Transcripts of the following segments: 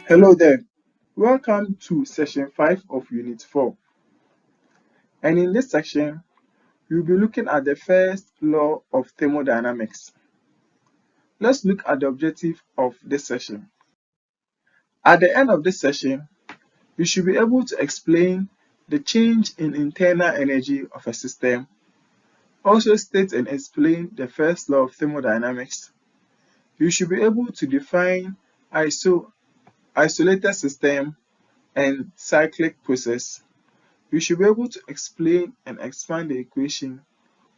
Hello there. Welcome to session 5 of Unit 4. And in this section, we'll be looking at the first law of thermodynamics. Let's look at the objective of this session. At the end of this session, we should be able to explain the change in internal energy of a system, also state and explain the first law of thermodynamics. You should be able to define isolated system and cyclic process. We should be able to explain and expand the equation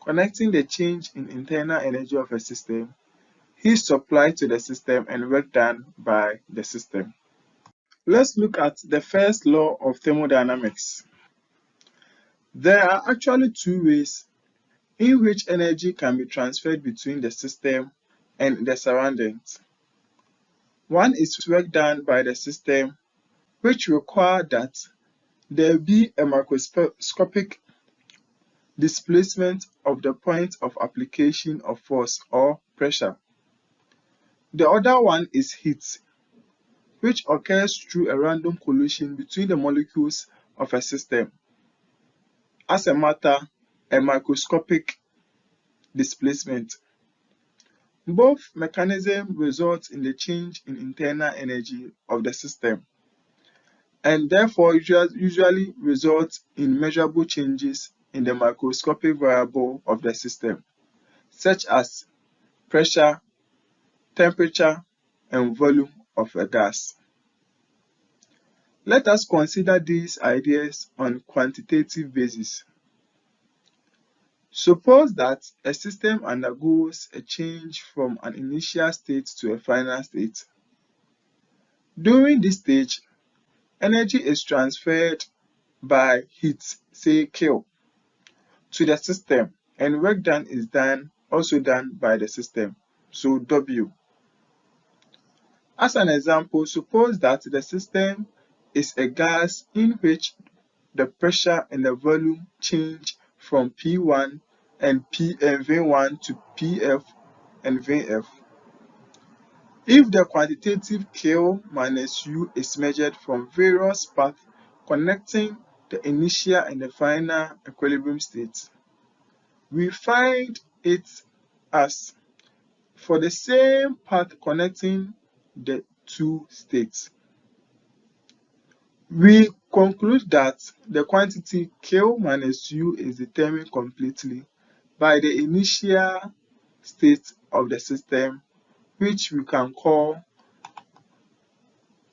connecting the change in internal energy of a system, heat supplied to the system, and work done by the system. Let's look at the first law of thermodynamics. There are actually two ways in which energy can be transferred between the system and the surroundings. One is work done by the system, which require that there be a microscopic displacement of the point of application of force or pressure. The other one is heat, which occurs through a random collision between the molecules of a system. As a matter, a microscopic displacement. Both mechanisms result in the change in internal energy of the system, and therefore usually result in measurable changes in the microscopic variable of the system, such as pressure, temperature, and volume of a gas. Let us consider these ideas on quantitative basis. Suppose that a system undergoes a change from an initial state to a final state. During this stage, energy is transferred by heat, say Q, to the system, and work done is also done by the system, so W. As an example, suppose that the system is a gas in which the pressure and the volume change from P1 and V1 to PF and VF. If the quantitative Q minus U is measured from various paths connecting the initial and the final equilibrium states, we find it as for the same path connecting the two states. We conclude that the quantity Q minus U is determined completely by the initial state of the system, which we can call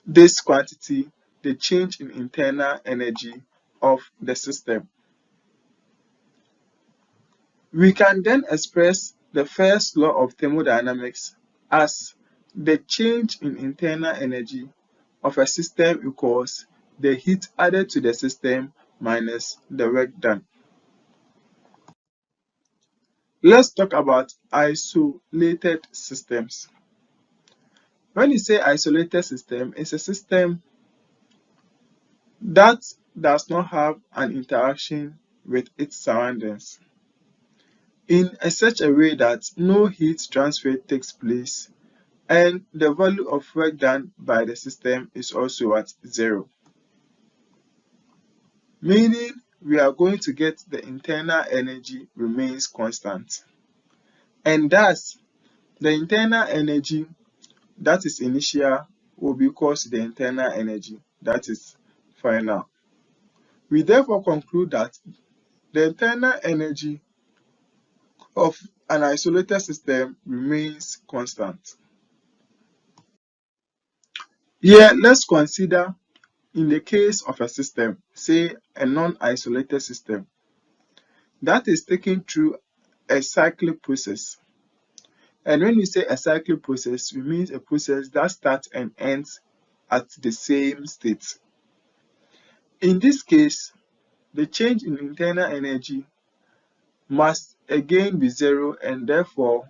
this quantity the change in internal energy of the system. We can then express the first law of thermodynamics as the change in internal energy of a system equals the heat added to the system minus the work done. Let's talk about isolated systems. When you say isolated system, it's a system that does not have an interaction with its surroundings in such a way that no heat transfer takes place and the value of work done by the system is also at 0. Meaning we are going to get the internal energy remains constant. And thus, the internal energy that is initial will be equal to the internal energy that is final. We therefore conclude that the internal energy of an isolated system remains constant. Here, let's consider in the case of a system, say a non-isolated system, that is taken through a cyclic process. And when we say a cyclic process, we mean a process that starts and ends at the same state. In this case, the change in internal energy must again be 0, and therefore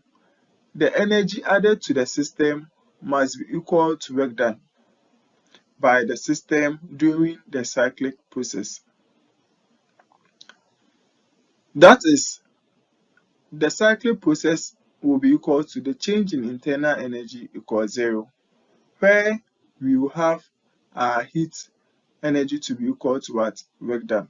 the energy added to the system must be equal to work done by the system during the cyclic process. That is, the cyclic process will be equal to the change in internal energy equals 0, where we will have our heat energy to be equal to what? Work done.